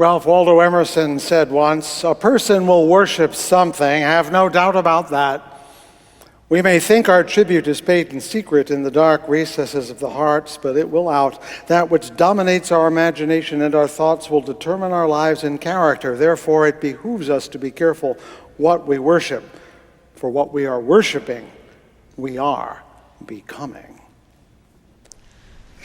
Ralph Waldo Emerson said once, "A person will worship something, have no doubt about that. We may think our tribute is paid in secret in the dark recesses of the hearts, but it will out. That which dominates our imagination and our thoughts will determine our lives and character. Therefore, it behooves us to be careful what we worship. For what we are worshiping, we are becoming."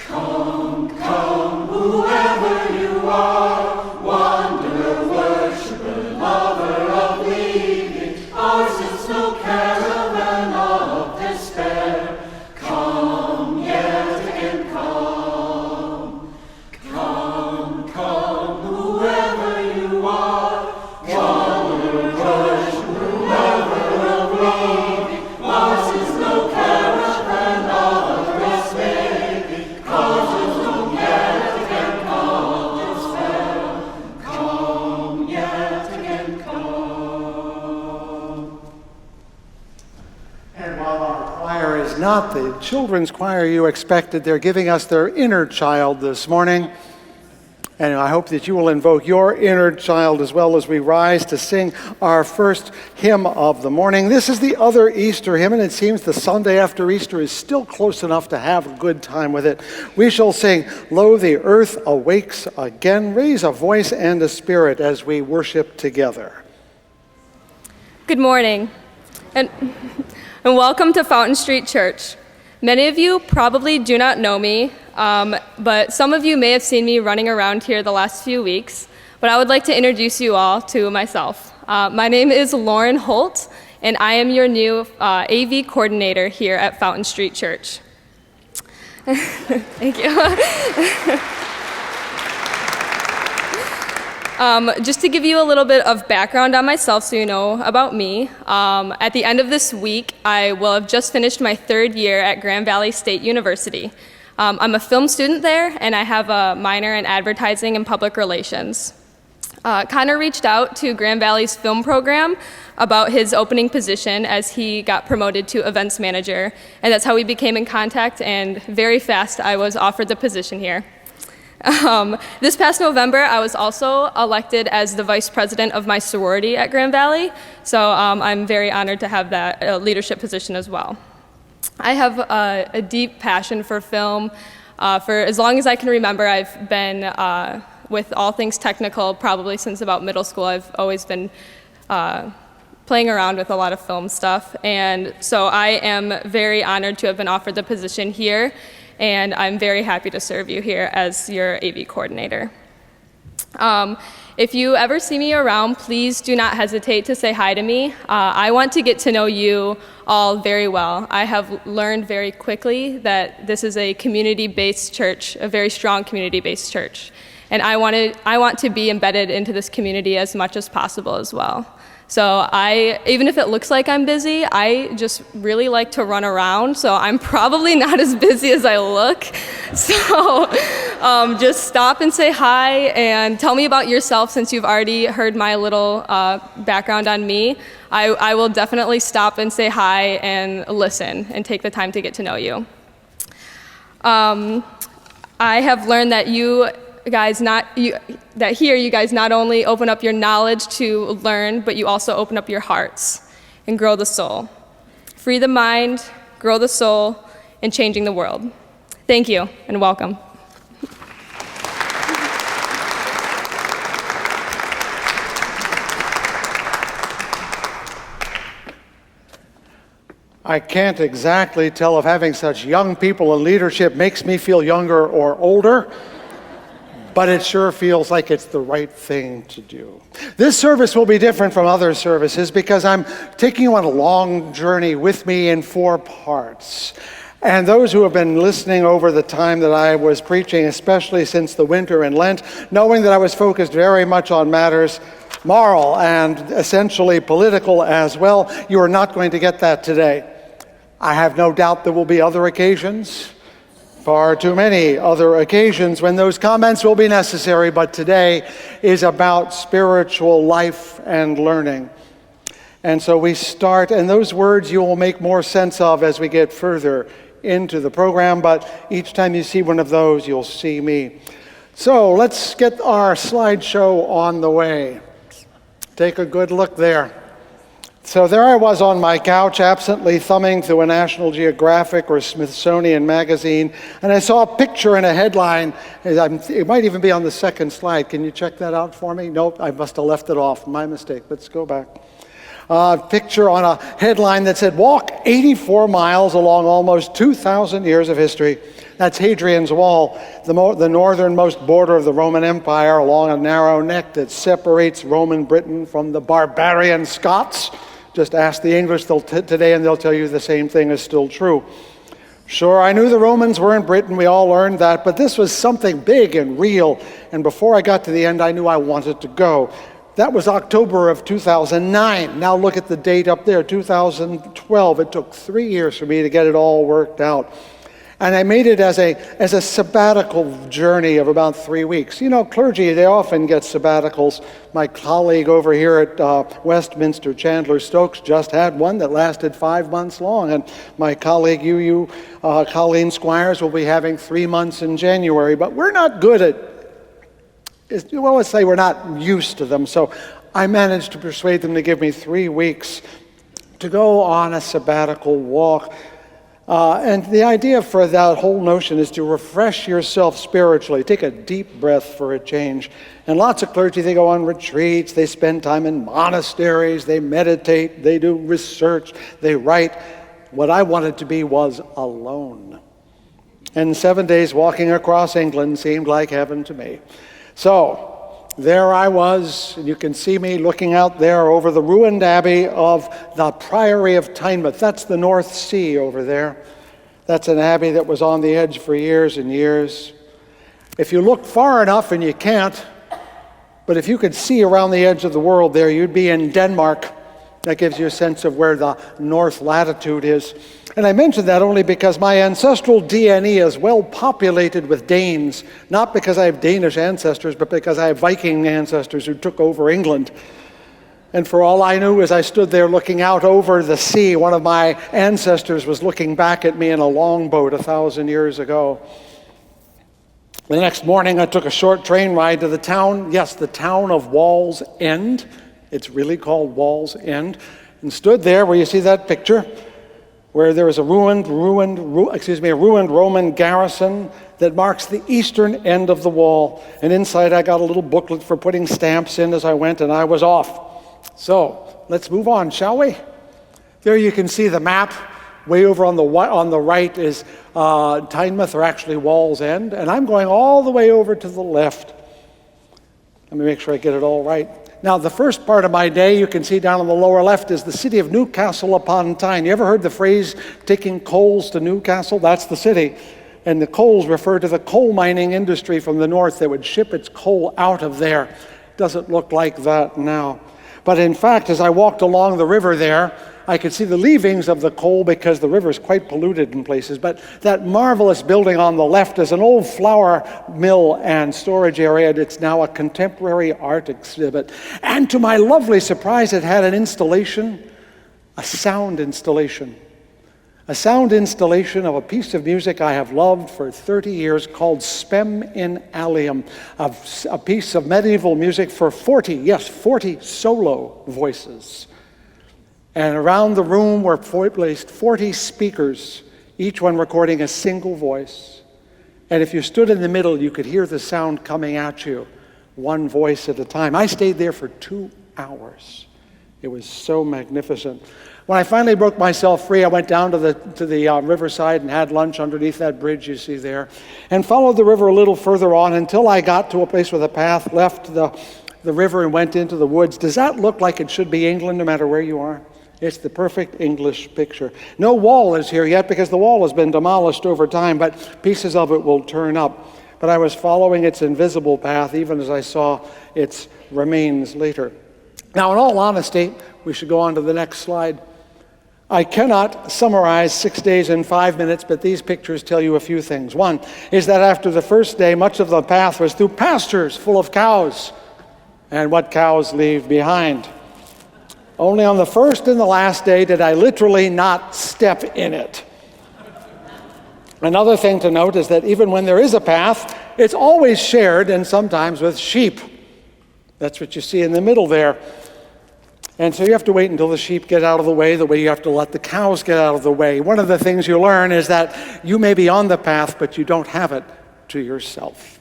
Come, come, whoever you are, wanderer, worshiper, lover of leaving, ours is no caravan of despair. Come, yet again come. Come, come, whoever you are, wanderer, worshiper, lover of leaving, ours is no caravan of despair. Not the children's choir you expected. They're giving us their inner child this morning. And I hope that you will invoke your inner child as well as we rise to sing our first hymn of the morning. This is the other Easter hymn, and it seems the Sunday after Easter is still close enough to have a good time with it. We shall sing, "Lo, the earth awakes again." Raise a voice and a spirit as we worship together. Good morning. And welcome to Fountain Street Church. Many of you probably do not know me, but some of you may have seen me running around here the last few weeks. But I would like to introduce you all to myself. My name is Lauren Holt, and I am your new AV coordinator here at Fountain Street Church. Thank you. Just to give you a little bit of background on myself so you know about me, at the end of this week, I will have just finished my third year at Grand Valley State University. I'm a film student there, and I have a minor in advertising and public relations. Connor reached out to Grand Valley's film program about his opening position as he got promoted to events manager, and that's how we became in contact, and very fast I was offered the position here. This past November, I was also elected as the vice president of my sorority at Grand Valley, so I'm very honored to have that leadership position as well. I have a deep passion for film. For as long as I can remember, I've been with all things technical probably since about middle school. I've always been playing around with a lot of film stuff, and so I am very honored to have been offered the position here. And I'm very happy to serve you here as your AV coordinator. If you ever see me around, please do not hesitate to say hi to me. I want to get to know you all very well. I have learned very quickly that this is a community-based church, a very strong community-based church. And I want to be embedded into this community as much as possible as well. So even if it looks like I'm busy, I just really like to run around, so I'm probably not as busy as I look. So just stop and say hi and tell me about yourself since you've already heard my little background on me. I will definitely stop and say hi and listen and take the time to get to know you. I have learned that you guys not only open up your knowledge to learn, but you also open up your hearts and grow the soul. Free the mind, grow the soul, and changing the world. Thank you, and welcome. I can't exactly tell if having such young people in leadership makes me feel younger or older, but it sure feels like it's the right thing to do. This service will be different from other services because I'm taking you on a long journey with me in 4 parts. And those who have been listening over the time that I was preaching, especially since the winter and Lent, knowing that I was focused very much on matters moral and essentially political as well, you are not going to get that today. I have no doubt there will be other occasions, far too many other occasions when those comments will be necessary, but today is about spiritual life and learning. And so we start, and those words you will make more sense of as we get further into the program, but each time you see one of those, you'll see me. So let's get our slideshow on the way. Take a good look there. So there I was on my couch, absently thumbing through a National Geographic or Smithsonian magazine, and I saw a picture in a headline. It might even be on the second slide. Can you check that out for me? Nope, I must have left it off. My mistake. Let's go back. Picture on a headline that said, "Walk 84 miles along almost 2,000 years of history." That's Hadrian's Wall, the northernmost border of the Roman Empire, along a narrow neck that separates Roman Britain from the barbarian Scots. Just ask the English today and they'll tell you the same thing is still true. Sure, I knew the Romans were in Britain, we all learned that, but this was something big and real, and before I got to the end, I knew I wanted to go. That was October of 2009. Now look at the date up there, 2012. It took 3 years for me to get it all worked out. And I made it as a sabbatical journey of about 3 weeks. You know, clergy, they often get sabbaticals. My colleague over here at Westminster, Chandler Stokes, just had one that lasted 5 months long. And my colleague, Colleen Squires, will be having 3 months in January. But we're not good at, you always say we're not used to them. So I managed to persuade them to give me 3 weeks to go on a sabbatical walk. And the idea for that whole notion is to refresh yourself spiritually. Take a deep breath for a change. And lots of clergy, they go on retreats, they spend time in monasteries, they meditate, they do research, they write. What I wanted to be was alone. And 7 days walking across England seemed like heaven to me. So there I was, and you can see me looking out there over the ruined abbey of the Priory of Tynemouth. That's the North Sea over there. That's an abbey that was on the edge for years and years. If you look far enough, and you can't, but if you could see around the edge of the world there, you'd be in Denmark. That gives you a sense of where the north latitude is. And I mention that only because my ancestral DNA is well populated with Danes, not because I have Danish ancestors, but because I have Viking ancestors who took over England. And for all I knew, as I stood there looking out over the sea, one of my ancestors was looking back at me in a longboat 1,000 years ago. The next morning, I took a short train ride to the town, yes, the town of Wall's End. It's really called Wall's End, and stood there where you see that picture, where there is a ruined Roman garrison that marks the eastern end of the wall. And inside I got a little booklet for putting stamps in as I went, and I was off. So let's move on, shall we? There you can see the map. Way over on the right is Tynemouth, or actually Wall's End, and I'm going all the way over to the left. Let me make sure I get it all right. Now, the first part of my day, you can see down on the lower left, is the city of Newcastle upon Tyne. You ever heard the phrase, taking coals to Newcastle? That's the city. And the coals refer to the coal mining industry from the north that would ship its coal out of there. Doesn't look like that now. But in fact, as I walked along the river there, I could see the leavings of the coal because the river is quite polluted in places. But that marvelous building on the left is an old flour mill and storage area. It's now a contemporary art exhibit. And to my lovely surprise, it had an installation, a sound installation. A sound installation of a piece of music I have loved for 30 years called Spem in Alium, a piece of medieval music for 40 solo voices. And around the room were placed 40 speakers, each one recording a single voice. And if you stood in the middle, you could hear the sound coming at you, one voice at a time. I stayed there for 2 hours. It was so magnificent. When I finally broke myself free, I went down to the riverside and had lunch underneath that bridge you see there, and followed the river a little further on until I got to a place where the path left the river and went into the woods. Does that look like it should be England no matter where you are? It's the perfect English picture. No wall is here yet because the wall has been demolished over time, but pieces of it will turn up. But I was following its invisible path even as I saw its remains later. Now, in all honesty, we should go on to the next slide. I cannot summarize 6 days in 5 minutes, but these pictures tell you a few things. One is that after the first day, much of the path was through pastures full of cows, and what cows leave behind. Only on the first and the last day did I literally not step in it. Another thing to note is that even when there is a path, it's always shared, and sometimes with sheep. That's what you see in the middle there. And so you have to wait until the sheep get out of the way you have to let the cows get out of the way. One of the things you learn is that you may be on the path, but you don't have it to yourself.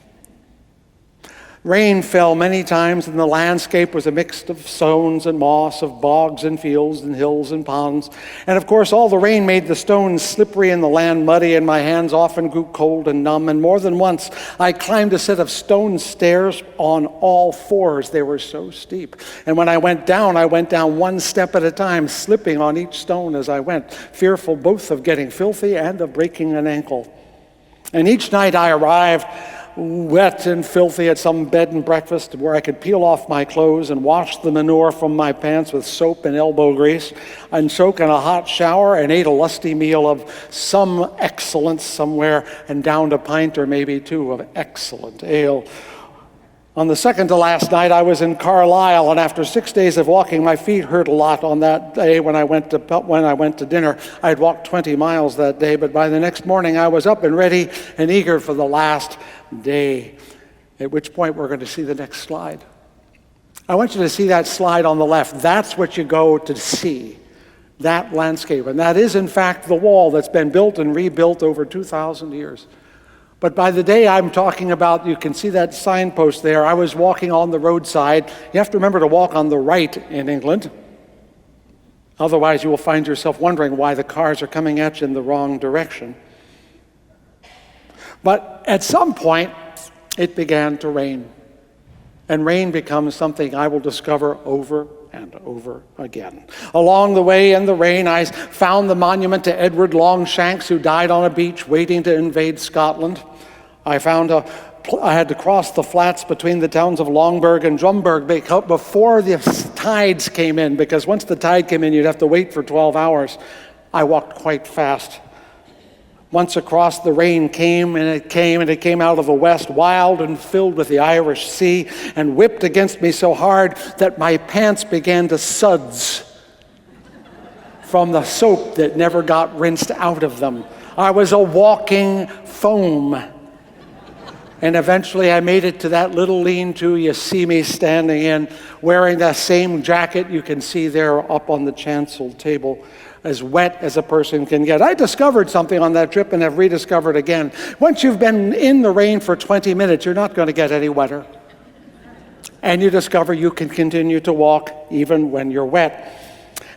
Rain fell many times, and the landscape was a mix of stones and moss, of bogs and fields and hills and ponds. And of course, all the rain made the stones slippery and the land muddy, and my hands often grew cold and numb. And more than once, I climbed a set of stone stairs on all fours. They were so steep. And when I went down one step at a time, slipping on each stone as I went, fearful both of getting filthy and of breaking an ankle. And each night I arrived wet and filthy at some bed and breakfast where I could peel off my clothes and wash the manure from my pants with soap and elbow grease and soak in a hot shower and ate a lusty meal of some excellence somewhere and downed a pint or maybe two of excellent ale. On the second to last night, I was in Carlisle, and after 6 days of walking, my feet hurt a lot on that day when I went to dinner. I had walked 20 miles that day, but by the next morning, I was up and ready and eager for the last day, at which point we're going to see the next slide. I want you to see that slide on the left. That's what you go to see, that landscape. And that is, in fact, the wall that's been built and rebuilt over 2,000 years. But by the day I'm talking about, you can see that signpost there. I was walking on the roadside. You have to remember to walk on the right in England. Otherwise, you will find yourself wondering why the cars are coming at you in the wrong direction. But at some point, it began to rain. And rain becomes something I will discover over and over again. Along the way in the rain, I found the monument to Edward Longshanks, who died on a beach waiting to invade Scotland. I had to cross the flats between the towns of Longburg and Drumburg before the tides came in, because once the tide came in, you'd have to wait for 12 hours. I walked quite fast. Once across, the rain came, and it came out of the west, wild and filled with the Irish Sea, and whipped against me so hard that my pants began to suds from the soap that never got rinsed out of them. I was a walking foam. And eventually I made it to that little lean-to you see me standing in, wearing that same jacket you can see there up on the chancel table, as wet as a person can get. I discovered something on that trip and have rediscovered again. Once you've been in the rain for 20 minutes, you're not going to get any wetter. And you discover you can continue to walk even when you're wet.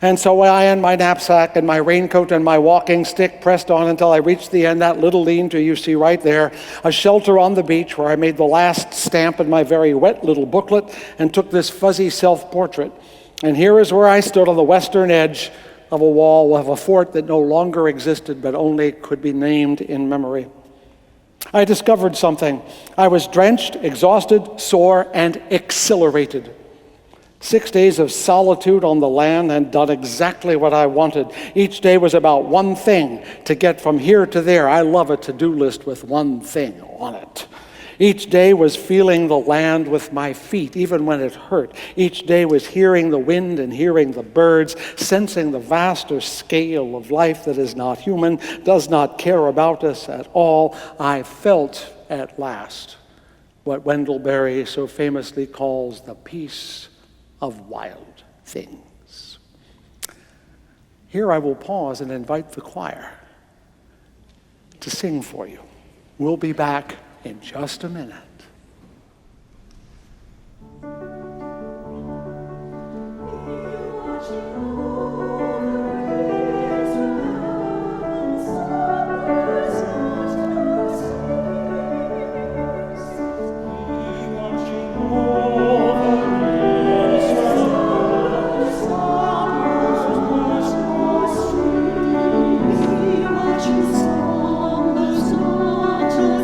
And so I had my knapsack and my raincoat and my walking stick pressed on until I reached the end, that little lean-to you see right there, a shelter on the beach where I made the last stamp in my very wet little booklet and took this fuzzy self-portrait. And here is where I stood on the western edge of a wall of a fort that no longer existed but only could be named in memory. I discovered something. I was drenched, exhausted, sore, and exhilarated. 6 days of solitude on the land and done exactly what I wanted. Each day was about one thing to get from here to there. I love a to-do list with one thing on it. Each day was feeling the land with my feet, even when it hurt. Each day was hearing the wind and hearing the birds, sensing the vaster scale of life that is not human, does not care about us at all. I felt at last what Wendell Berry so famously calls the peace of wild things. Here I will pause and invite the choir to sing for you. We'll be back in just a minute. Watching from the stars.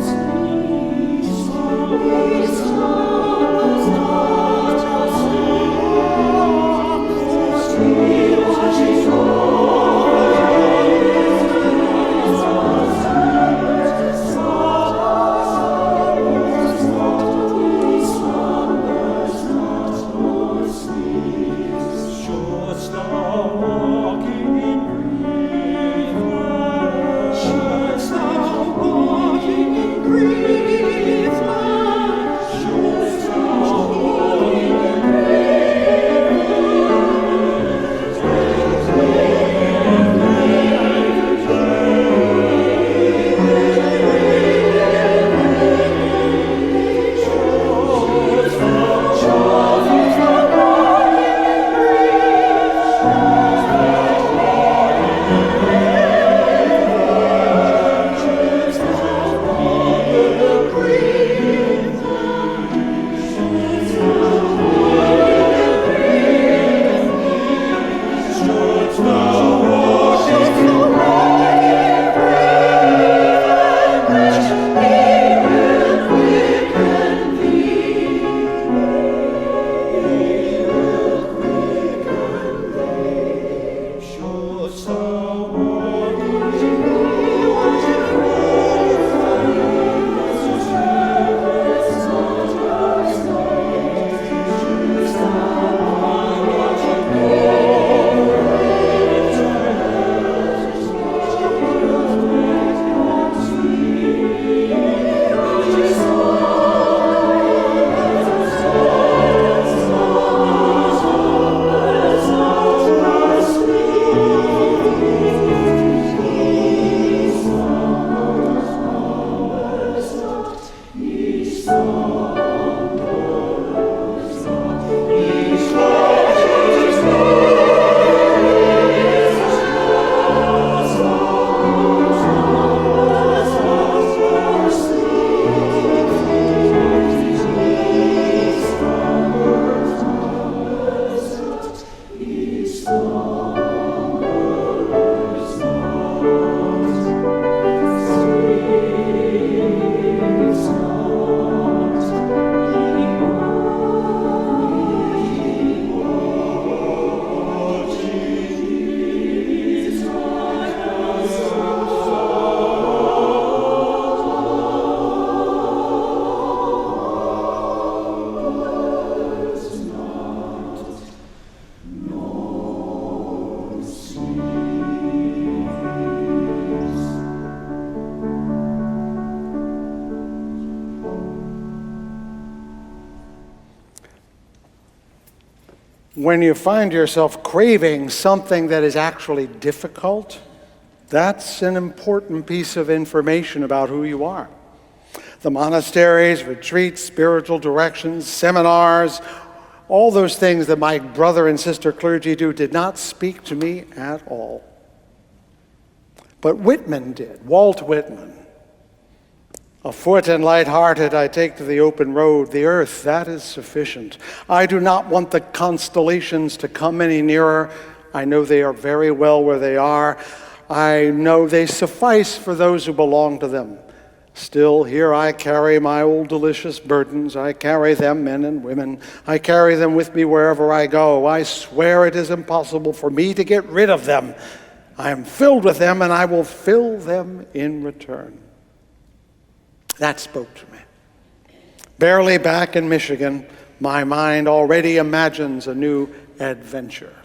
when you find yourself craving something that is actually difficult, that's an important piece of information about who you are. The monasteries, retreats, spiritual directions, seminars, all those things that my brother and sister clergy do did not speak to me at all. But Whitman did, Walt Whitman. Afoot and light-hearted, I take to the open road. The earth, that is sufficient. I do not want the constellations to come any nearer. I know they are very well where they are. I know they suffice for those who belong to them. Still, here I carry my old delicious burdens. I carry them, men and women. I carry them with me wherever I go. I swear it is impossible for me to get rid of them. I am filled with them, and I will fill them in return. That spoke to me. Barely back in Michigan, my mind already imagines a new adventure.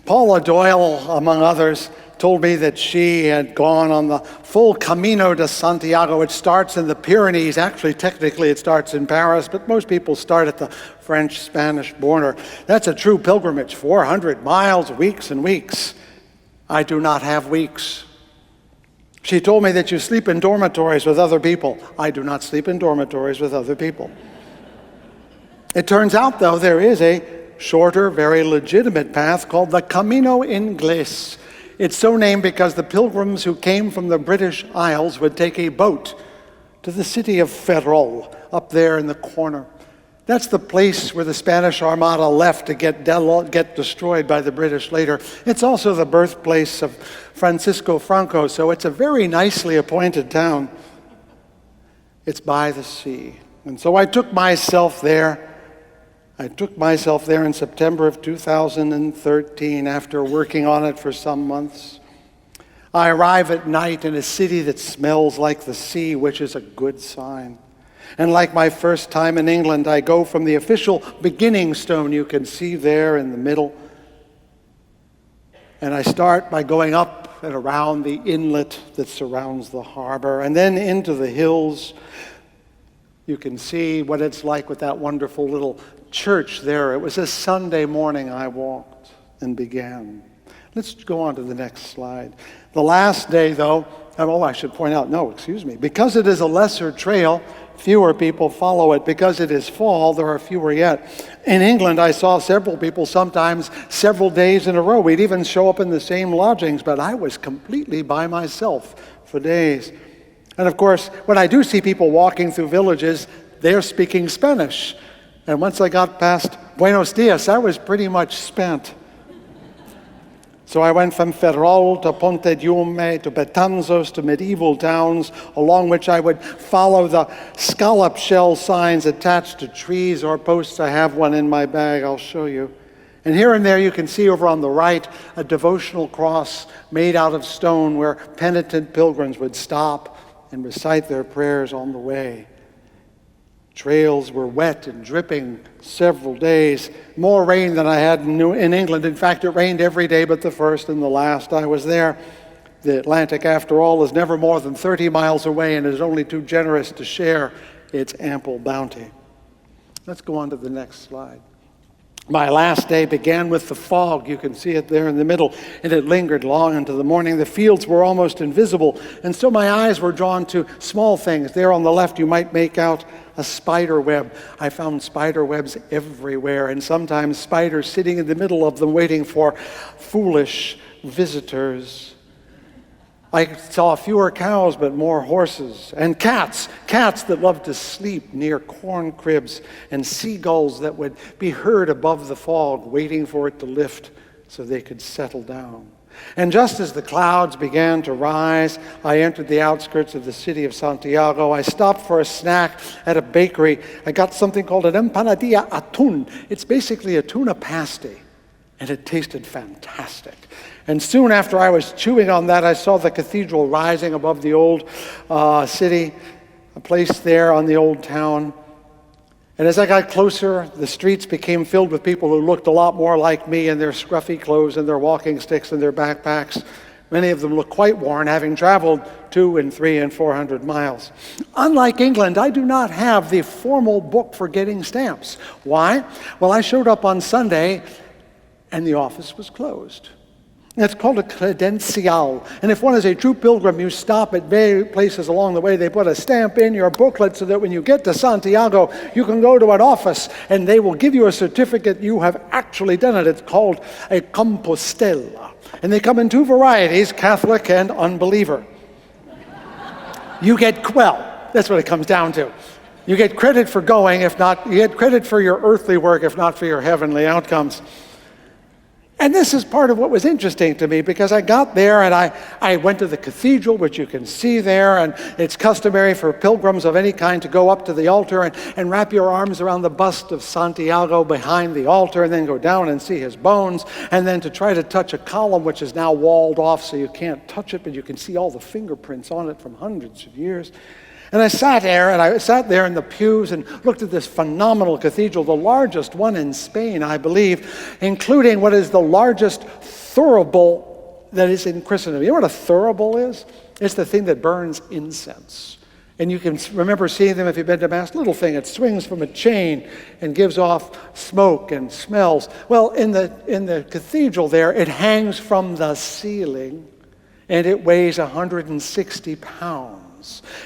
Paula Doyle, among others, told me that she had gone on the full Camino de Santiago. It starts in the Pyrenees. Actually, technically, it starts in Paris, but most people start at the French-Spanish border. That's a true pilgrimage, 400 miles, weeks and weeks. I do not have weeks. She told me that you sleep in dormitories with other people. I do not sleep in dormitories with other people. It turns out, though, there is a shorter, very legitimate path called the Camino Inglés. It's so named because the pilgrims who came from the British Isles would take a boat to the city of Ferrol, up there in the corner. That's the place where the Spanish Armada left to get destroyed by the British later. It's also the birthplace of Francisco Franco, so it's a very nicely appointed town. It's by the sea. And so I took myself there. In September of 2013 after working on it for some months. I arrive at night in a city that smells like the sea, which is a good sign. And like my first time in England, I go from the official beginning stone you can see there in the middle. And I start by going up and around the inlet that surrounds the harbor, and then into the hills. You can see what it's like with that wonderful little church there. It was a Sunday morning I walked and began. Let's go on to the next slide. The last day, though, I should point out, because it is a lesser trail, fewer people follow it. Because it is fall, there are fewer yet. In England, I saw several people, sometimes several days in a row. We'd even show up in the same lodgings, but I was completely by myself for days. And of course, when I do see people walking through villages, they're speaking Spanish. And once I got past Buenos Dias, I was pretty much spent. So I went from Ferrol to Ponte Diume to Betanzos to medieval towns, along which I would follow the scallop shell signs attached to trees or posts. I have one in my bag, I'll show you. And here and there you can see over on the right a devotional cross made out of stone where penitent pilgrims would stop and recite their prayers on the way. Trails were wet and dripping several days. More rain than I had in England. In fact, it rained every day but the first and the last I was there. The Atlantic, after all, is never more than 30 miles away and is only too generous to share its ample bounty. Let's go on to the next slide. My last day began with the fog. You can see it there in the middle, and it lingered long into the morning. The fields were almost invisible, and so my eyes were drawn to small things. There on the left, you might make out a spider web. I found spider webs everywhere, and sometimes spiders sitting in the middle of them waiting for foolish visitors. I saw fewer cows, but more horses, and cats that loved to sleep near corn cribs, and seagulls that would be heard above the fog, waiting for it to lift so they could settle down. And just as the clouds began to rise, I entered the outskirts of the city of Santiago. I stopped for a snack at a bakery. I got something called an empanadilla atún. It's basically a tuna pasty, and it tasted fantastic. And soon after I was chewing on that, I saw the cathedral rising above the old city, a place there on the old town. And as I got closer, the streets became filled with people who looked a lot more like me in their scruffy clothes and their walking sticks and their backpacks. Many of them look quite worn, having traveled 200 and 300 and 400 miles. Unlike England, I do not have the formal book for getting stamps. Why? Well, I showed up on Sunday, and the office was closed. It's called a credencial. And if one is a true pilgrim, you stop at various places along the way. They put a stamp in your booklet so that when you get to Santiago, you can go to an office and they will give you a certificate you have actually done it. It's called a compostela. And they come in two varieties, Catholic and unbeliever. You get, well, that's what it comes down to. You get credit for going, if not, you get credit for your earthly work, if not for your heavenly outcomes. And this is part of what was interesting to me, because I got there and I went to the cathedral, which you can see there, and it's customary for pilgrims of any kind to go up to the altar and wrap your arms around the bust of Santiago behind the altar, and then go down and see his bones, and then to try to touch a column which is now walled off so you can't touch it, but you can see all the fingerprints on it from hundreds of years. And I sat there in the pews and looked at this phenomenal cathedral, the largest one in Spain, I believe, including what is the largest thurible that is in Christendom. You know what a thurible is? It's the thing that burns incense. And you can remember seeing them if you've been to Mass. Little thing, it swings from a chain and gives off smoke and smells. Well, in the cathedral there, it hangs from the ceiling, and it weighs 160 pounds.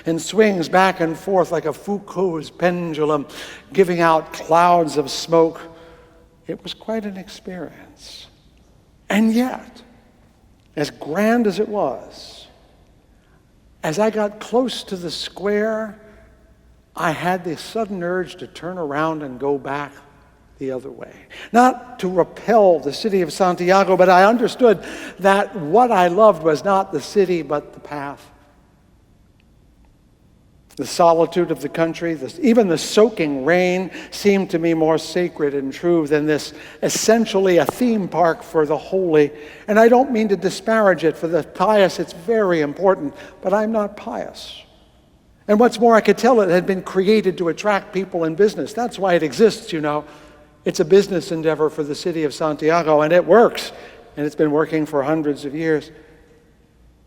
And swings back and forth like a Foucault's pendulum, giving out clouds of smoke. It was quite an experience. And yet, as grand as it was, as I got close to the square, I had the sudden urge to turn around and go back the other way. Not to repel the city of Santiago, but I understood that what I loved was not the city, but the path. The solitude of the country, even the soaking rain seemed to me more sacred and true than this essentially a theme park for the holy. And I don't mean to disparage it. For the pious, it's very important, but I'm not pious. And what's more, I could tell it had been created to attract people in business. That's why it exists, you know. It's a business endeavor for the city of Santiago, and it works. And it's been working for hundreds of years.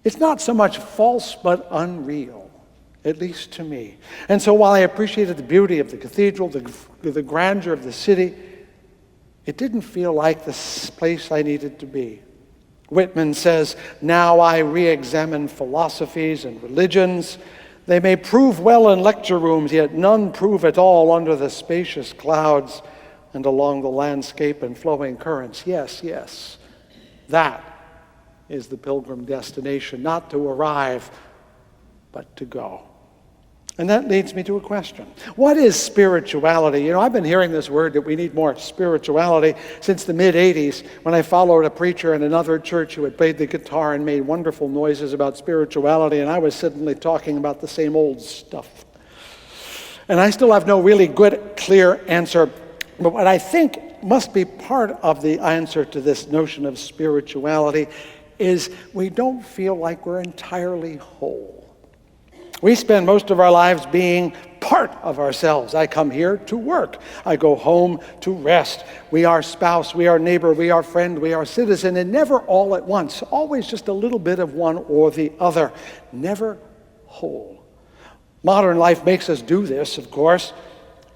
It's not so much false, but unreal. At least to me. And so while I appreciated the beauty of the cathedral, the grandeur of the city, it didn't feel like the place I needed to be. Whitman says, "Now I re-examine philosophies and religions. They may prove well in lecture rooms, yet none prove at all under the spacious clouds and along the landscape and flowing currents." Yes, yes, that is the pilgrim destination, not to arrive, but to go. And that leads me to a question. What is spirituality? You know, I've been hearing this word that we need more spirituality since the mid-'80s, when I followed a preacher in another church who had played the guitar and made wonderful noises about spirituality, and I was suddenly talking about the same old stuff. And I still have no really good, clear answer. But what I think must be part of the answer to this notion of spirituality is we don't feel like we're entirely whole. We spend most of our lives being part of ourselves. I come here to work. I go home to rest. We are spouse, we are neighbor, we are friend, we are citizen, and never all at once. Always just a little bit of one or the other. Never whole. Modern life makes us do this, of course.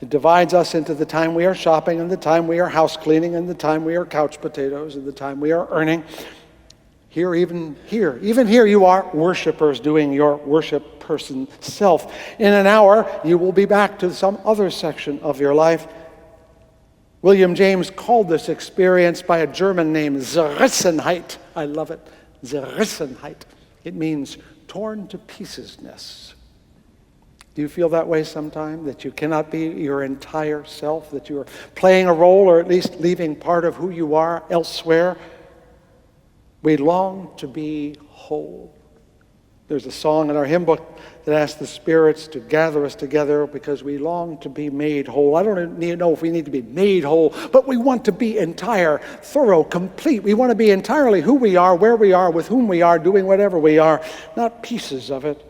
It divides us into the time we are shopping and the time we are house cleaning and the time we are couch potatoes and the time we are earning. Even here, you are worshipers doing your worship person self. In an hour, you will be back to some other section of your life. William James called this experience by a German name, Zerrissenheit. I love it, Zerrissenheit. It means torn to piecesness. Do you feel that way sometime, that you cannot be your entire self, that you are playing a role or at least leaving part of who you are elsewhere? We long to be whole. There's a song in our hymn book that asks the spirits to gather us together because we long to be made whole. I don't know if we need to be made whole, but we want to be entire, thorough, complete. We want to be entirely who we are, where we are, with whom we are, doing whatever we are, not pieces of it.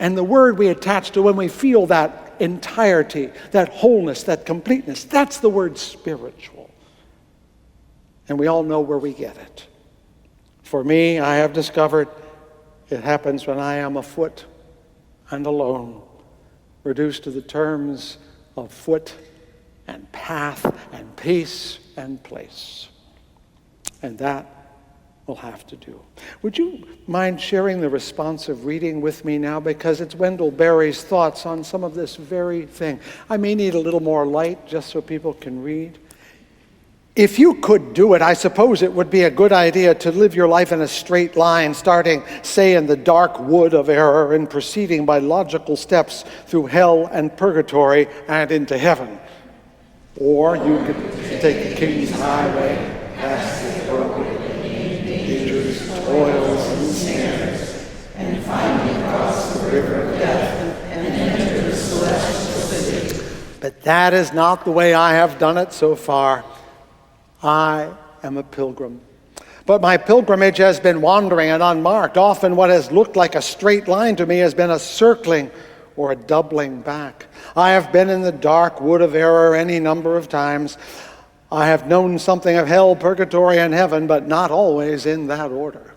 And the word we attach to when we feel that entirety, that wholeness, that completeness, that's the word spiritual. And we all know where we get it. For me, I have discovered it happens when I am afoot and alone, reduced to the terms of foot and path and pace and place. And that will have to do. Would you mind sharing the responsive reading with me now? Because it's Wendell Berry's thoughts on some of this very thing. I may need a little more light just so people can read. If you could do it, I suppose it would be a good idea to live your life in a straight line, starting, say, in the dark wood of error and proceeding by logical steps through hell and purgatory and into heaven. Or you could take the King's Highway, past the broken, dangers, toils, and snares, and finally cross the river of death and enter the celestial city. But that is not the way I have done it so far. I am a pilgrim. But my pilgrimage has been wandering and unmarked. Often what has looked like a straight line to me has been a circling or a doubling back. I have been in the dark wood of error any number of times. I have known something of hell, purgatory, and heaven, but not always in that order.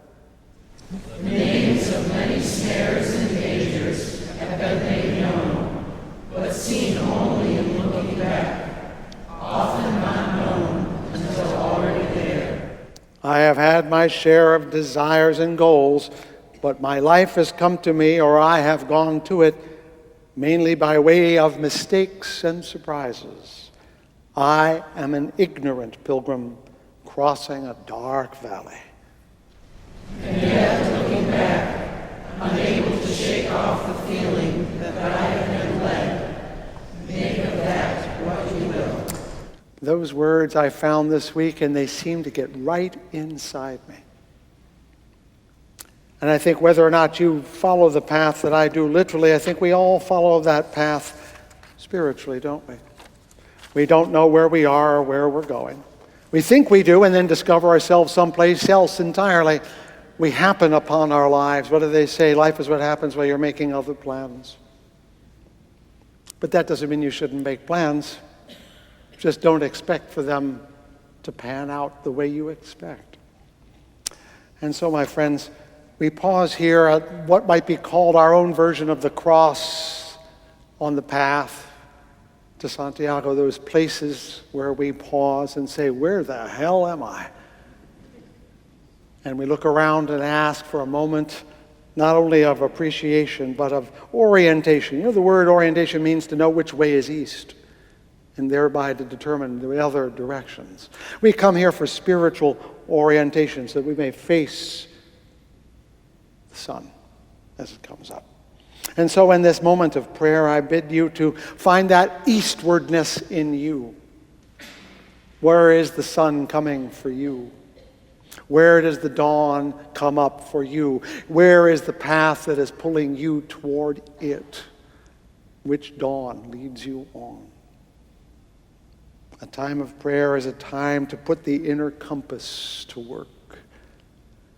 The names of many snares and dangers have been made known, but seen only in looking back, often not known until already there. I have had my share of desires and goals, but my life has come to me, or I have gone to it, mainly by way of mistakes and surprises. I am an ignorant pilgrim crossing a dark valley. And yet, looking back, unable to shake off the feeling that I have been led, make of that what you will. Those words I found this week, and they seem to get right inside me. And I think whether or not you follow the path that I do literally, I think we all follow that path spiritually, don't we? We don't know where we are or where we're going. We think we do and then discover ourselves someplace else entirely. We happen upon our lives. What do they say? Life is what happens while you're making other plans. But that doesn't mean you shouldn't make plans. Just don't expect for them to pan out the way you expect. And so, my friends, we pause here at what might be called our own version of the cross on the path to Santiago, those places where we pause and say, where the hell am I? And we look around and ask for a moment, not only of appreciation, but of orientation. You know, the word orientation means to know which way is east, and thereby to determine the other directions. We come here for spiritual orientation so that we may face the sun as it comes up. And so in this moment of prayer, I bid you to find that eastwardness in you. Where is the sun coming for you? Where does the dawn come up for you? Where is the path that is pulling you toward it? Which dawn leads you on? A time of prayer is a time to put the inner compass to work.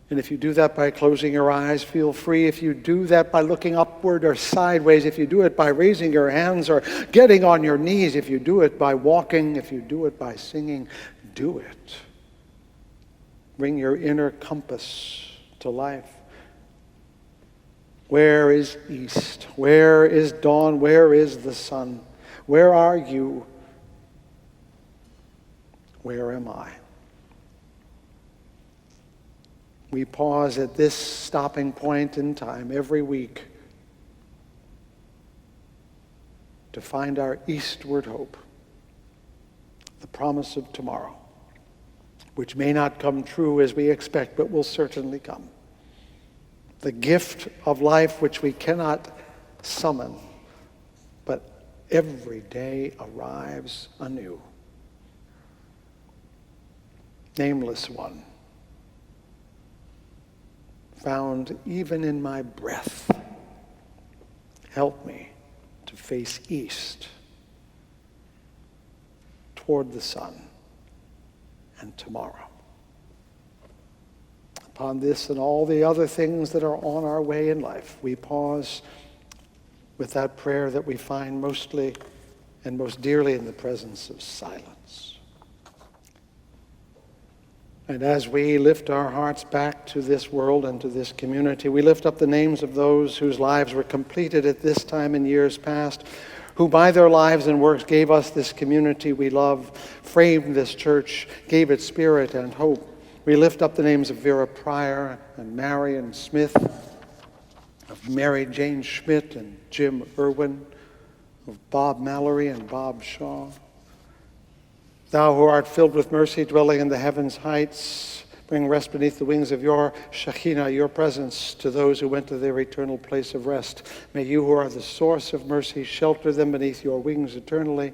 And if you do that by closing your eyes, feel free. If you do that by looking upward or sideways, if you do it by raising your hands or getting on your knees, if you do it by walking, if you do it by singing, do it. Bring your inner compass to life. Where is east? Where is dawn? Where is the sun? Where are you? Where am I? We pause at this stopping point in time every week to find our eastward hope, the promise of tomorrow, which may not come true as we expect, but will certainly come. The gift of life which we cannot summon, but every day arrives anew. Nameless one, found even in my breath, help me to face east toward the sun and tomorrow. Upon this and all the other things that are on our way in life, we pause with that prayer that we find mostly and most dearly in the presence of silence. And as we lift our hearts back to this world and to this community, we lift up the names of those whose lives were completed at this time in years past, who by their lives and works gave us this community we love, framed this church, gave it spirit and hope. We lift up the names of Vera Pryor and Marion Smith, of Mary Jane Schmidt and Jim Irwin, of Bob Mallory and Bob Shaw. Thou who art filled with mercy, dwelling in the heavens heights, bring rest beneath the wings of your Shekinah, your presence, to those who went to their eternal place of rest. May you who are the source of mercy shelter them beneath your wings eternally.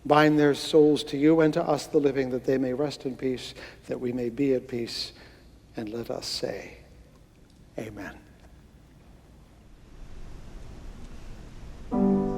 Bind their souls to you and to us, the living, that they may rest in peace, that we may be at peace. And let us say, Amen. Oh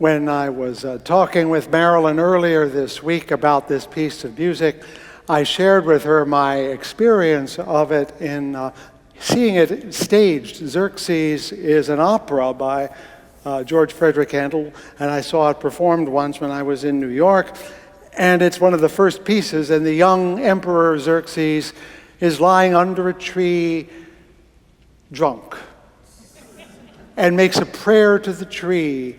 When I was talking with Marilyn earlier this week about this piece of music, I shared with her my experience of it in seeing it staged. Xerxes is an opera by George Frederick Handel, and I saw it performed once when I was in New York. And it's one of the first pieces, and the young Emperor Xerxes is lying under a tree, drunk, and makes a prayer to the tree,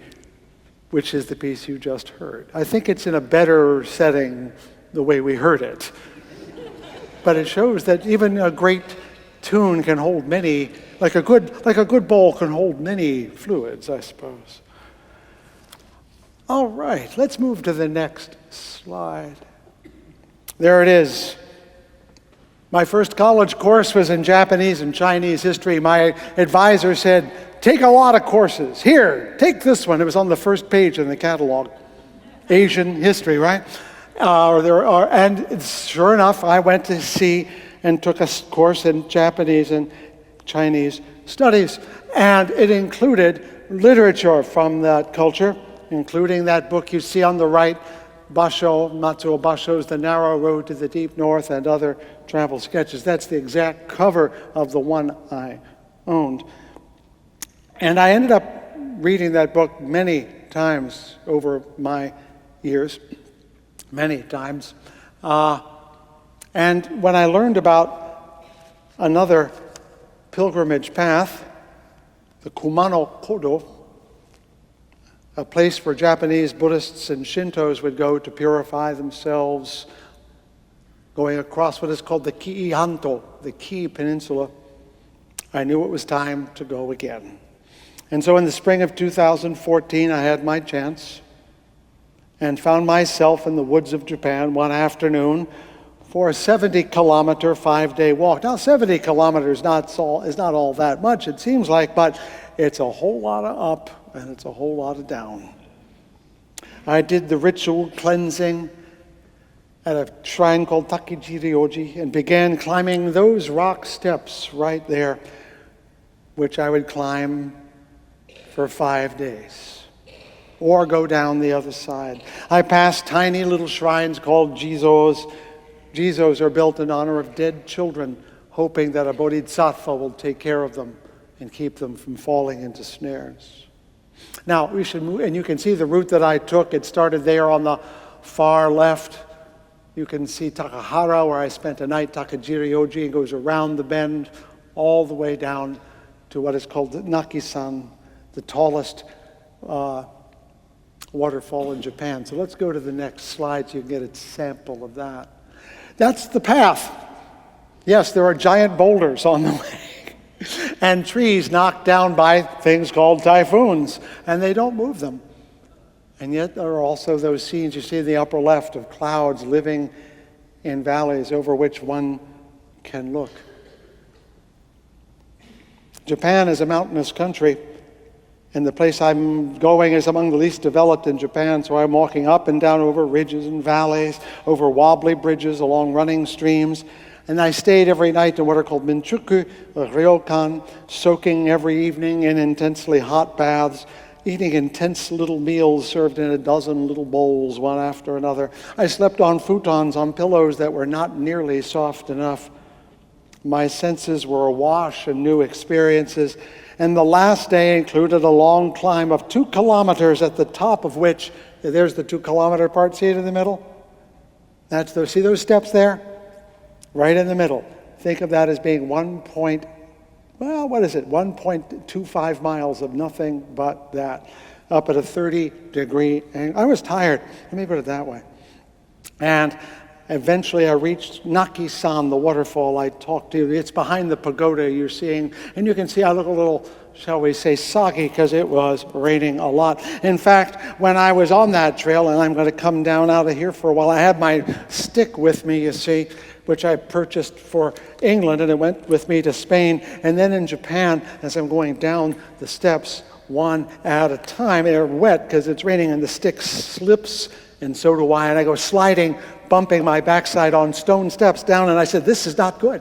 which is the piece you just heard. I think it's in a better setting the way we heard it. But it shows that even a great tune can hold many, like a good bowl can hold many fluids, I suppose. All right, let's move to the next slide. There it is. My first college course was in Japanese and Chinese history. My advisor said, take a lot of courses. Here, take this one. It was on the first page in the catalog. Asian history, right? And sure enough, I went to see and took a course in Japanese and Chinese studies. And it included literature from that culture, including that book you see on the right, Matsuo Basho's The Narrow Road to the Deep North, and other travel sketches. That's the exact cover of the one I owned. And I ended up reading that book many times over my years, many times. And when I learned about another pilgrimage path, the Kumano Kodo, a place where Japanese Buddhists and Shintos would go to purify themselves, going across what is called the Kiihanto, the Ki Peninsula, I knew it was time to go again. And so in the spring of 2014, I had my chance and found myself in the woods of Japan one afternoon for a 70-kilometer, 5-day walk. Now, 70 kilometers is not all that much, it seems like, but it's a whole lot of up and it's a whole lot of down. I did the ritual cleansing at a shrine called Takejirioji and began climbing those rock steps right there, which I would climb for 5 days, or go down the other side. I passed tiny little shrines called Jizos. Jizos are built in honor of dead children, hoping that a bodhisattva will take care of them and keep them from falling into snares. Now, we should move, and you can see the route that I took. It started there on the far left. You can see Takahara, where I spent a night, Takejirioji, and goes around the bend all the way down to what is called the Nakisan, the tallest waterfall in Japan. So let's go to the next slide so you can get a sample of that. That's the path. Yes, there are giant boulders on the way and trees knocked down by things called typhoons, and they don't move them. And yet there are also those scenes you see in the upper left of clouds living in valleys over which one can look. Japan is a mountainous country, and the place I'm going is among the least developed in Japan, so I'm walking up and down over ridges and valleys, over wobbly bridges, along running streams, and I stayed every night in what are called minchuku, or ryokan, soaking every evening in intensely hot baths, eating intense little meals served in a dozen little bowls, one after another. I slept on futons, on pillows that were not nearly soft enough. My senses were awash in new experiences, and the last day included a long climb of 2 kilometers, at the top of which, there's the 2-kilometer part, see it in the middle? See those steps there? Right in the middle. Think of that as being 1.25 miles of nothing but that, up at a 30-degree angle. I was tired, let me put it that way. And eventually I reached Naki-san, the waterfall I talked to you. It's behind the pagoda you're seeing, and you can see I look a little, shall we say, soggy because it was raining a lot. In fact, when I was on that trail, and I'm going to come down out of here for a while, I had my stick with me, you see, which I purchased for England, and it went with me to Spain. And then in Japan, as I'm going down the steps, one at a time, they're wet because it's raining, and the stick slips, and so do I, and I go sliding, bumping my backside on stone steps down, and I said, this is not good.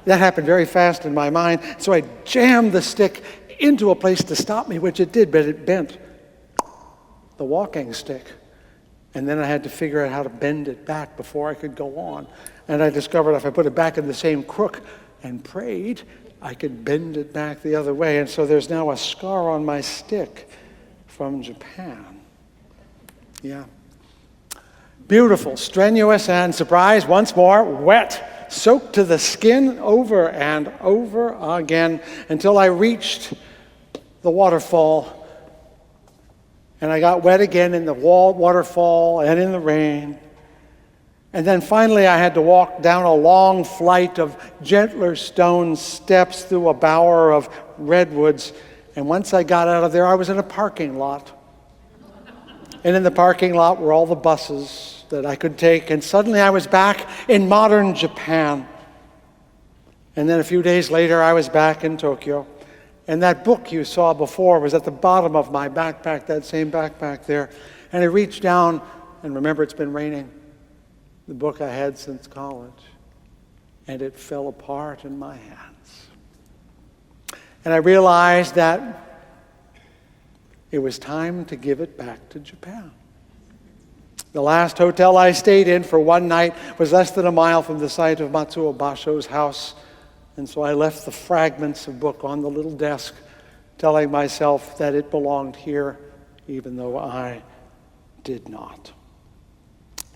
That happened very fast in my mind, so I jammed the stick into a place to stop me, which it did, but it bent the walking stick. And then I had to figure out how to bend it back before I could go on. And I discovered if I put it back in the same crook and prayed, I could bend it back the other way. And so there's now a scar on my stick from Japan. Yeah. Beautiful, strenuous, and surprise, once more, wet, soaked to the skin over and over again until I reached the waterfall. And I got wet again in the waterfall and in the rain. And then finally I had to walk down a long flight of gentler stone steps through a bower of redwoods. And once I got out of there, I was in a parking lot. And in the parking lot were all the buses that I could take. And suddenly I was back in modern Japan. And then a few days later, I was back in Tokyo. And that book you saw before was at the bottom of my backpack, that same backpack there. And I reached down, and remember, it's been raining, the book I had since college. And it fell apart in my hands. And I realized that it was time to give it back to Japan. The last hotel I stayed in for one night was less than a mile from the site of Matsuo Basho's house. And so I left the fragments of book on the little desk, telling myself that it belonged here, even though I did not.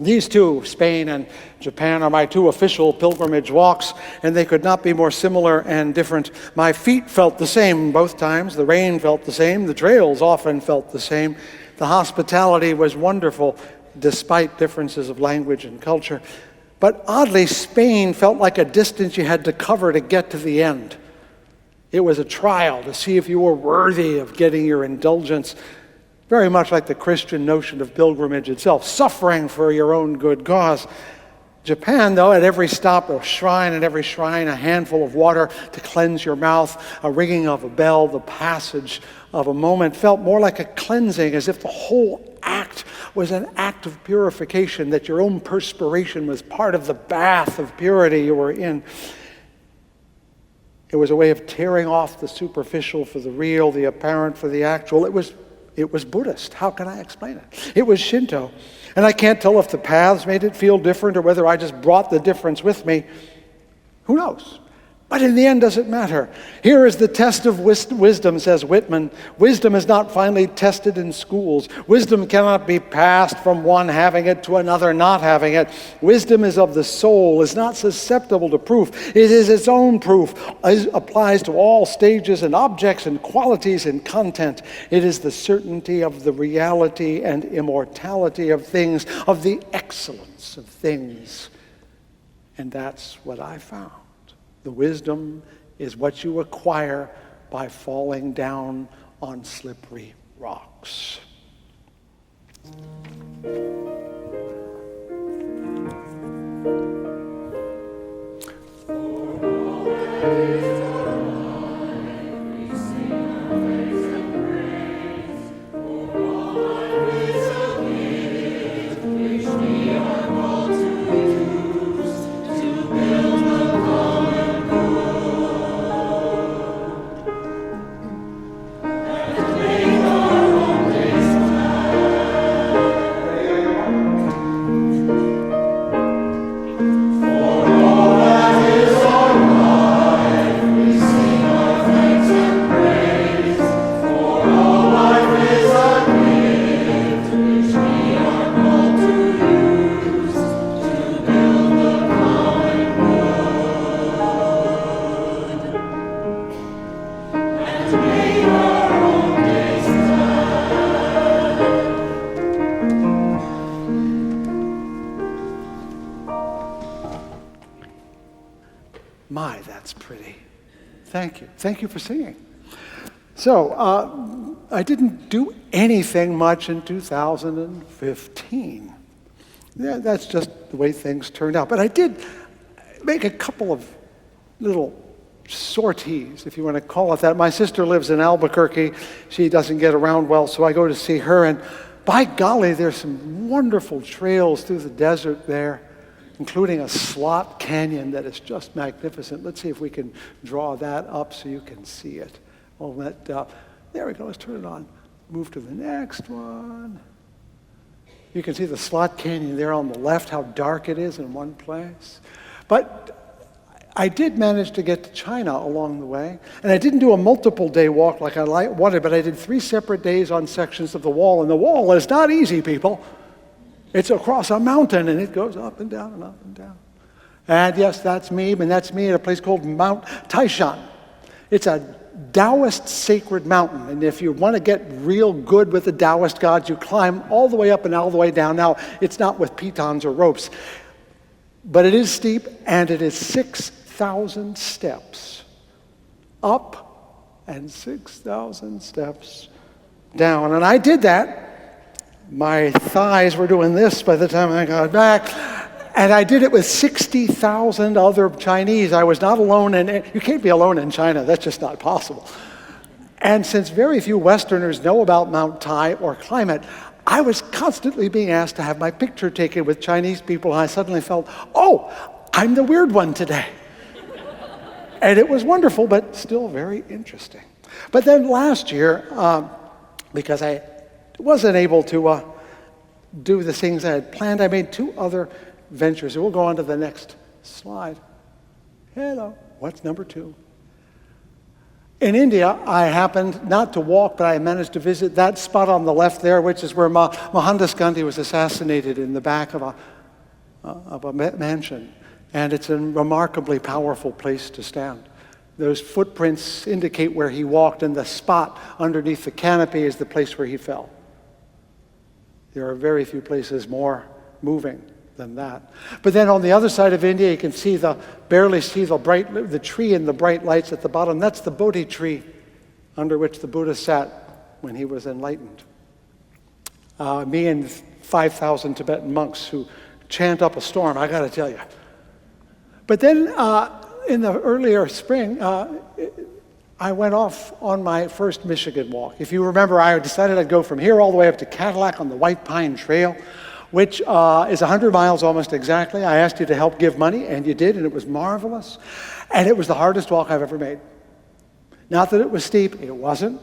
These two, Spain and Japan, are my two official pilgrimage walks, and they could not be more similar and different. My feet felt the same both times. The rain felt the same. The trails often felt the same. The hospitality was wonderful, despite differences of language and culture. But oddly, Spain felt like a distance you had to cover to get to the end. It was a trial to see if you were worthy of getting your indulgence, very much like the Christian notion of pilgrimage itself, suffering for your own good cause. Japan, though, at every stop, a shrine, at every shrine, a handful of water to cleanse your mouth, a ringing of a bell, the passage of a moment, felt more like a cleansing, as if the whole act was an act of purification, that your own perspiration was part of the bath of purity you were in. It was a way of tearing off the superficial for the real, the apparent for the actual. It was Buddhist. How can I explain it? It was Shinto. And I can't tell if the paths made it feel different or whether I just brought the difference with me. Who knows? But in the end, does it matter? Here is the test of wisdom, says Whitman. Wisdom is not finally tested in schools. Wisdom cannot be passed from one having it to another not having it. Wisdom is of the soul, is not susceptible to proof. It is its own proof. It applies to all stages and objects and qualities and content. It is the certainty of the reality and immortality of things, of the excellence of things. And that's what I found. The wisdom is what you acquire by falling down on slippery rocks. My, that's pretty. Thank you. Thank you for singing. So, I didn't do anything much in 2015. Yeah, that's just the way things turned out. But I did make a couple of little sorties, if you want to call it that. My sister lives in Albuquerque. She doesn't get around well, so I go to see her. And by golly, there's some wonderful trails through the desert there, including a slot canyon that is just magnificent. Let's see if we can draw that up so you can see it. There we go. Let's turn it on. Move to the next one. You can see the Slot Canyon there on the left, how dark it is in one place. But I did manage to get to China along the way. And I didn't do a multiple day walk like I wanted, but I did 3 separate days on sections of the wall. And the wall is not easy, people. It's across a mountain, and it goes up and down and up and down. And yes, that's me, and that's me at a place called Mount Taishan. It's a Taoist sacred mountain, and if you want to get real good with the Taoist gods, you climb all the way up and all the way down. Now, it's not with pitons or ropes, but it is steep, and it is 6,000 steps up and 6,000 steps down. And I did that. My thighs were doing this by the time I got back. And I did it with 60,000 other Chinese. I was not alone, and you can't be alone in China. That's just not possible. And since very few Westerners know about Mount Tai or climb it, I was constantly being asked to have my picture taken with Chinese people, and I suddenly felt, oh, I'm the weird one today. And it was wonderful, but still very interesting. But then last year, because I wasn't able to do the things I had planned, I made 2 other ventures. We'll go on to the next slide. Hello. What's number 2? In India, I happened not to walk, but I managed to visit that spot on the left there, which is where Mohandas Gandhi was assassinated in the back of a mansion. And it's a remarkably powerful place to stand. Those footprints indicate where he walked, and the spot underneath the canopy is the place where he fell. There are very few places more moving than that. But then on the other side of India, you can barely see the tree in the bright lights at the bottom. That's the Bodhi tree under which the Buddha sat when he was enlightened. Me and 5,000 Tibetan monks who chant up a storm, I got to tell you. But then in the earlier spring, I went off on my first Michigan walk. If you remember, I decided I'd go from here all the way up to Cadillac on the White Pine Trail, which is 100 miles almost exactly. I asked you to help give money, and you did, and it was marvelous. And it was the hardest walk I've ever made. Not that it was steep, it wasn't.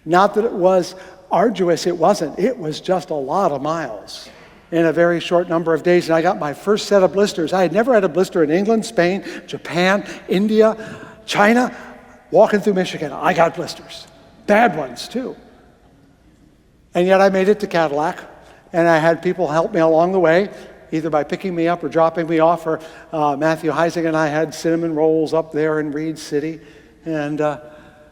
Not that it was arduous, it wasn't. It was just a lot of miles in a very short number of days. And I got my first set of blisters. I had never had a blister in England, Spain, Japan, India, China. Walking through Michigan, I got blisters. Bad ones, too. And yet I made it to Cadillac, and I had people help me along the way, either by picking me up or dropping me off, or Matthew Heising and I had cinnamon rolls up there in Reed City, and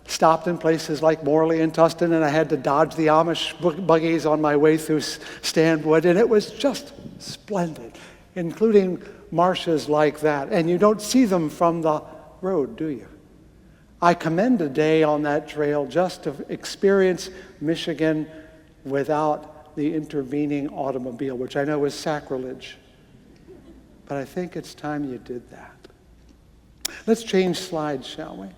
stopped in places like Morley and Tustin, and I had to dodge the Amish buggies on my way through Stanwood, and it was just splendid, including marshes like that. And you don't see them from the road, do you? I commend a day on that trail just to experience Michigan without the intervening automobile, which I know is sacrilege. But I think it's time you did that. Let's change slides, shall we?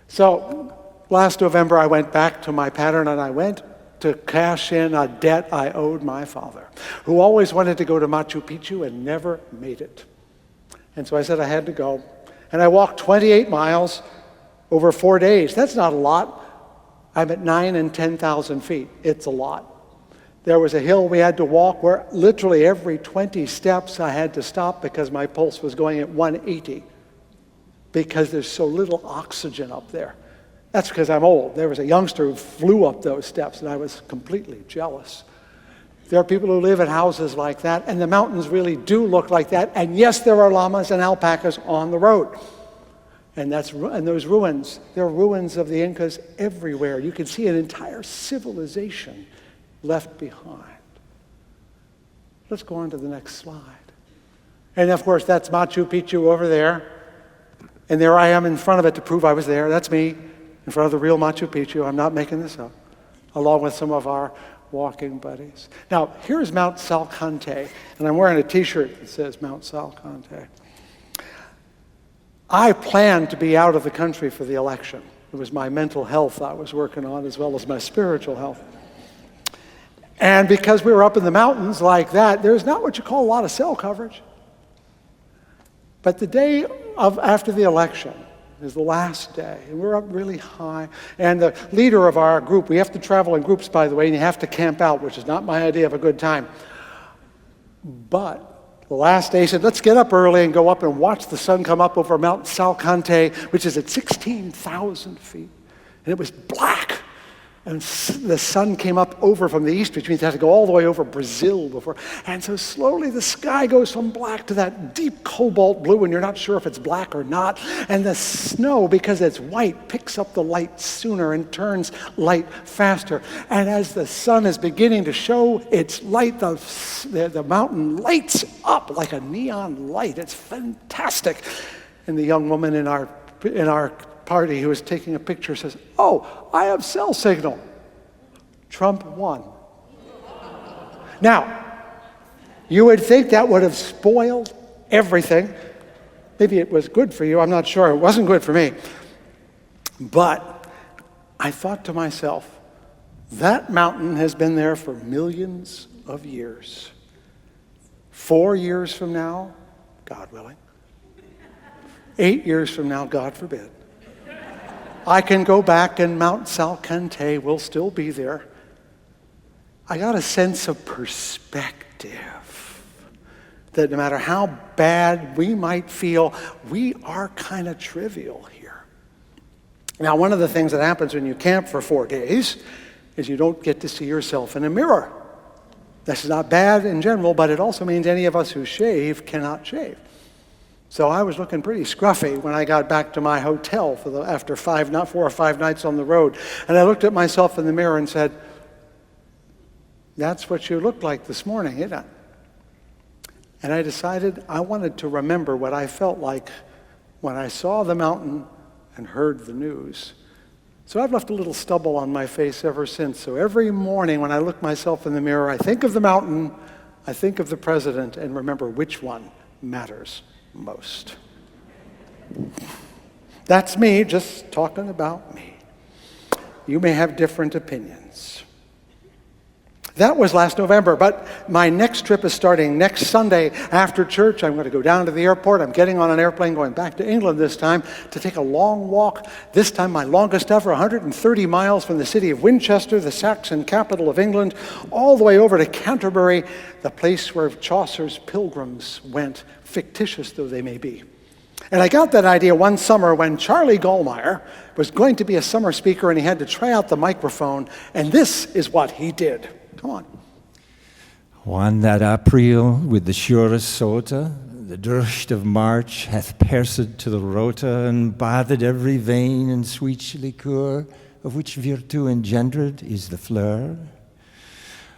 So last November, I went back to my pattern, and I went to cash in a debt I owed my father, who always wanted to go to Machu Picchu and never made it. And so I said I had to go. And I walked 28 miles over 4 days. That's not a lot. I'm at 9,000 and 10,000 feet. It's a lot. There was a hill we had to walk where literally every 20 steps I had to stop because my pulse was going at 180 because there's so little oxygen up there. That's because I'm old. There was a youngster who flew up those steps, and I was completely jealous. There are people who live in houses like that, and the mountains really do look like that. And yes, there are llamas and alpacas on the road. And those ruins, there are ruins of the Incas everywhere. You can see an entire civilization left behind. Let's go on to the next slide. And of course, that's Machu Picchu over there. And there I am in front of it to prove I was there. That's me in front of the real Machu Picchu. I'm not making this up, along with some of our walking buddies. Now, here's Mount Salcante, and I'm wearing a t-shirt that says Mount Salcante. I planned to be out of the country for the election. It was my mental health I was working on as well as my spiritual health. And because we were up in the mountains like that, there's not what you call a lot of cell coverage. But the day after the election, It was the last day, and we're up really high. And the leader of our group, we have to travel in groups, by the way, and you have to camp out, which is not my idea of a good time. But the last day, he said, let's get up early and go up and watch the sun come up over Mount Salcante, which is at 16,000 feet. And it was black. And the sun came up over from the east, which means it had to go all the way over Brazil before. And so slowly the sky goes from black to that deep cobalt blue, and you're not sure if it's black or not. And the snow, because it's white, picks up the light sooner and turns light faster. And as the sun is beginning to show its light, the mountain lights up like a neon light. It's fantastic. And the young woman in our party who was taking a picture says, "Oh, I have cell signal. Trump won." Now, you would think that would have spoiled everything. Maybe it was good for you, I'm not sure. It wasn't good for me. But I thought to myself, that mountain has been there for millions of years. 4 years from now, God willing. 8 years from now, God forbid, I can go back and Mount Salcante will still be there. I got a sense of perspective that no matter how bad we might feel, we are kind of trivial here. Now, one of the things that happens when you camp for 4 days is you don't get to see yourself in a mirror. This is not bad in general, but it also means any of us who shave cannot shave. So I was looking pretty scruffy when I got back to my hotel after 4 or 5 nights on the road. And I looked at myself in the mirror and said, "That's what you looked like this morning, isn't it?" And I decided I wanted to remember what I felt like when I saw the mountain and heard the news. So I've left a little stubble on my face ever since. So every morning when I look myself in the mirror, I think of the mountain, I think of the president, and remember which one matters most. That's me, just talking about me. You may have different opinions. That was last November, but my next trip is starting next Sunday after church. I'm going to go down to the airport. I'm getting on an airplane going back to England this time to take a long walk. This time my longest ever, 130 miles from the city of Winchester, the Saxon capital of England, all the way over to Canterbury, the place where Chaucer's pilgrims went, fictitious though they may be. And I got that idea one summer when Charlie Gallmeyer was going to be a summer speaker and he had to try out the microphone, and this is what he did. Come on. One that April with the surest sota, the durst of March hath pierced to the rota and bathed every vein in sweet liqueur, of which virtue engendered is the fleur.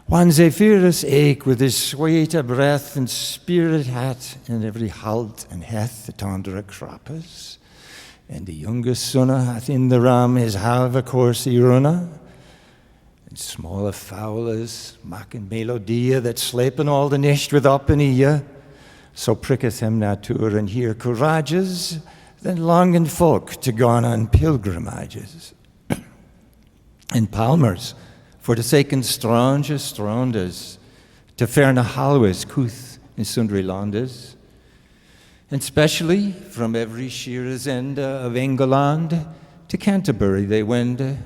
One Zephyrus eke with his sweet breath and spirit hat, and every halt and hath the tender croppers. And the youngest son hath in the ram his halve course runner. And smaller fowlers, mocking melodia that slepen all the nest with up in ear. So pricketh him nature and here courageous, than longing folk to gone on pilgrimages. And palmers, for the sake and strongest rounders, to fairna halways couth in sundry landes. And specially from every sheer's end of England to Canterbury they wend,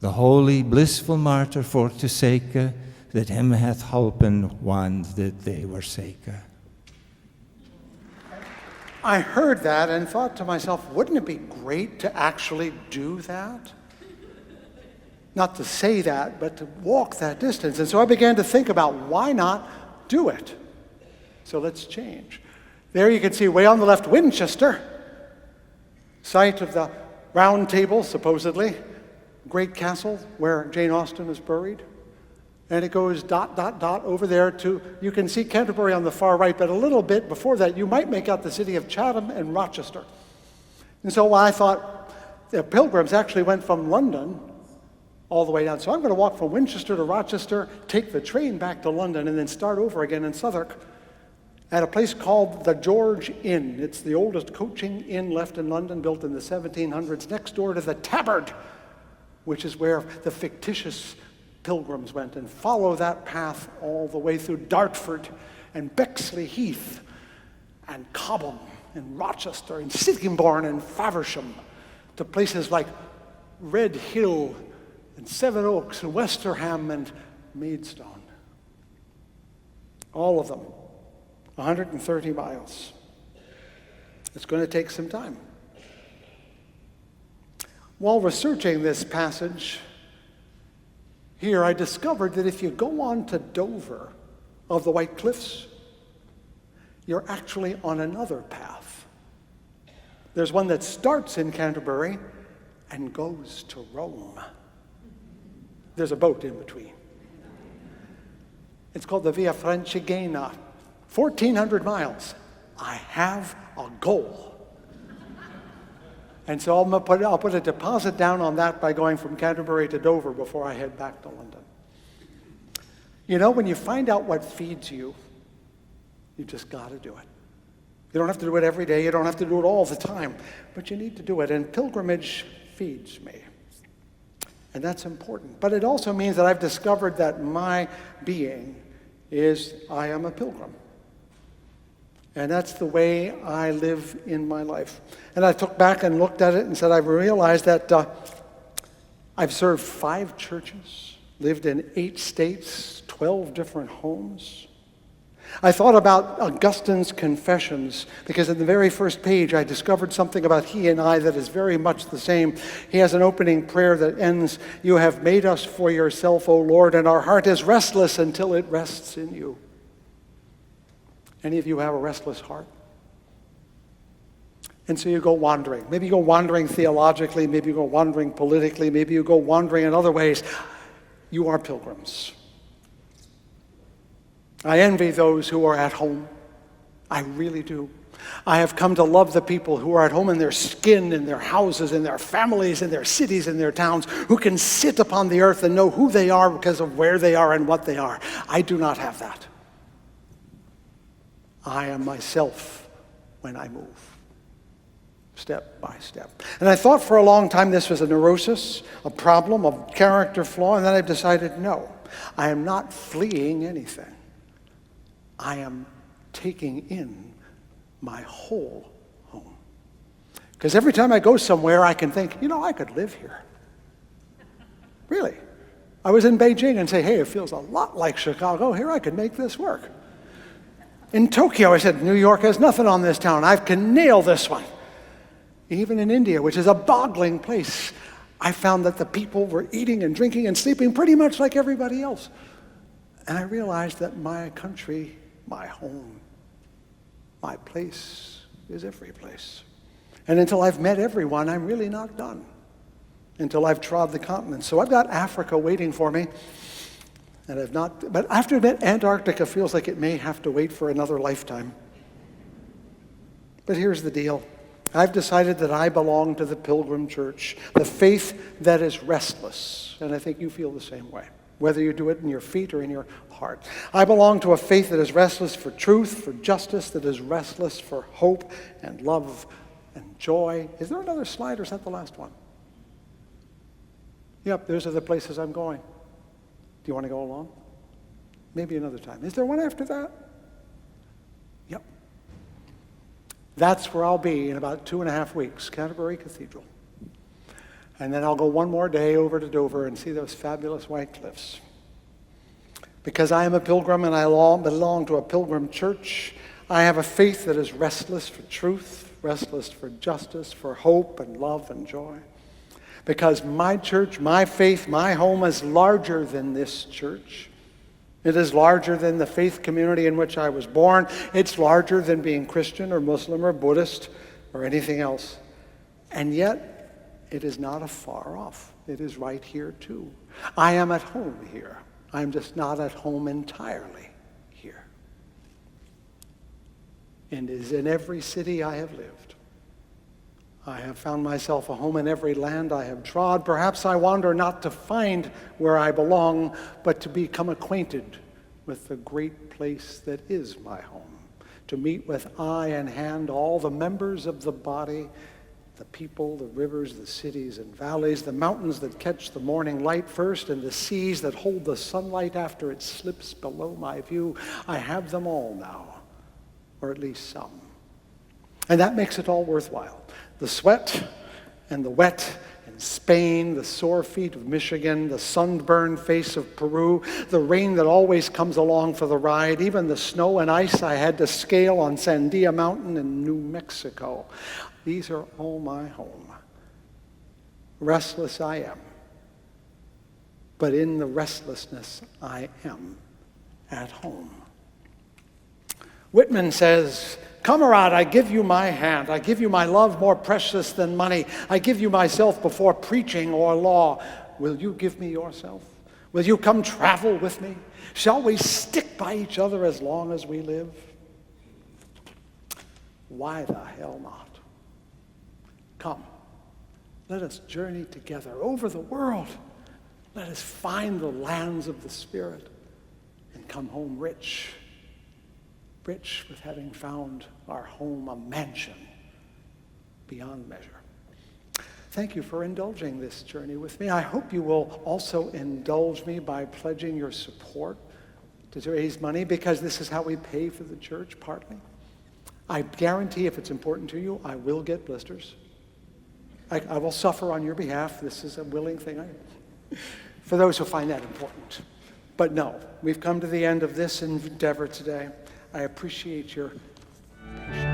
the holy, blissful martyr for to sake that him hath holpen one that they were sake. I heard that and thought to myself, wouldn't it be great to actually do that? Not to say that, but to walk that distance. And so I began to think about why not do it? So let's change. There you can see way on the left, Winchester, site of the Round Table, supposedly. Great castle where Jane Austen is buried. And it goes ... over there to, you can see Canterbury on the far right, but a little bit before that, you might make out the city of Chatham and Rochester. And so I thought the pilgrims actually went from London all the way down. So I'm going to walk from Winchester to Rochester, take the train back to London, and then start over again in Southwark at a place called the George Inn. It's the oldest coaching inn left in London, built in the 1700s, next door to the Tabard, which is where the fictitious pilgrims went, and follow that path all the way through Dartford and Bexley Heath and Cobham and Rochester and Sittingbourne and Faversham to places like Red Hill and Seven Oaks and Westerham and Maidstone. All of them, 130 miles. It's going to take some time. While researching this passage here, I discovered that if you go on to Dover of the White Cliffs, you're actually on another path. There's one that starts in Canterbury and goes to Rome. There's a boat in between. It's called the Via Francigena, 1,400 miles. I have a goal. And so I'll put a deposit down on that by going from Canterbury to Dover before I head back to London. You know, when you find out what feeds you, you just got to do it. You don't have to do it every day. You don't have to do it all the time. But you need to do it. And pilgrimage feeds me. And that's important. But it also means that I've discovered that my being is I am a pilgrim. And that's the way I live in my life. And I took back and looked at it and said, I've realized that I've served 5 churches, lived in 8 states, 12 different homes. I thought about Augustine's Confessions, because in the very first page I discovered something about he and I that is very much the same. He has an opening prayer that ends, "You have made us for yourself, O Lord, and our heart is restless until it rests in you." Any of you have a restless heart? And so you go wandering. Maybe you go wandering theologically, maybe you go wandering politically, maybe you go wandering in other ways. You are pilgrims. I envy those who are at home. I really do. I have come to love the people who are at home in their skin, in their houses, in their families, in their cities, in their towns, who can sit upon the earth and know who they are because of where they are and what they are. I do not have that. I am myself when I move, step by step. And I thought for a long time this was a neurosis, a problem, a character flaw, and then I decided, no, I am not fleeing anything. I am taking in my whole home. Because every time I go somewhere, I can think, I could live here. Really. I was in Beijing and say, hey, it feels a lot like Chicago. Here, I could make this work. In Tokyo, I said, New York has nothing on this town. I can nail this one. Even in India, which is a boggling place, I found that the people were eating and drinking and sleeping pretty much like everybody else. And I realized that my country, my home, my place is every place. And until I've met everyone, I'm really not done. Until I've trod the continent. So I've got Africa waiting for me. And I've not, but I have to admit, Antarctica feels like it may have to wait for another lifetime. But here's the deal. I've decided that I belong to the Pilgrim Church, the faith that is restless. And I think you feel the same way, whether you do it in your feet or in your heart. I belong to a faith that is restless for truth, for justice, that is restless for hope and love and joy. Is there another slide, or is that the last one? Yep, those are the places I'm going. Do you want to go along? Maybe another time. Is there one after that? Yep. That's where I'll be in about 2.5 weeks, Canterbury Cathedral. And then I'll go one more day over to Dover and see those fabulous White Cliffs. Because I am a pilgrim and I belong to a pilgrim church, I have a faith that is restless for truth, restless for justice, for hope and love and joy. Because my church, my faith, my home is larger than this church. It is larger than the faith community in which I was born. It's larger than being Christian or Muslim or Buddhist or anything else. And yet, it is not afar off. It is right here too. I am at home here. I'm just not at home entirely here. And it is in every city I have lived. I have found myself a home in every land I have trod. Perhaps I wander not to find where I belong, but to become acquainted with the great place that is my home. To meet with eye and hand all the members of the body, the people, the rivers, the cities and valleys, the mountains that catch the morning light first, and the seas that hold the sunlight after it slips below my view. I have them all now, or at least some. And that makes it all worthwhile. The sweat and the wet in Spain, the sore feet of Michigan, the sunburned face of Peru, the rain that always comes along for the ride, even the snow and ice I had to scale on Sandia Mountain in New Mexico. These are all my home. Restless I am, but in the restlessness I am at home. Whitman says, "Comrade, I give you my hand. I give you my love more precious than money. I give you myself before preaching or law. Will you give me yourself? Will you come travel with me? Shall we stick by each other as long as we live?" Why the hell not? Come, let us journey together over the world. Let us find the lands of the Spirit and come home rich with having found our home a mansion beyond measure. Thank you for indulging this journey with me. I hope you will also indulge me by pledging your support to raise money, because this is how we pay for the church, partly. I guarantee if it's important to you, I will get blisters. I will suffer on your behalf. This is a willing thing for those who find that important. But no, we've come to the end of this endeavor today. I appreciate your patience.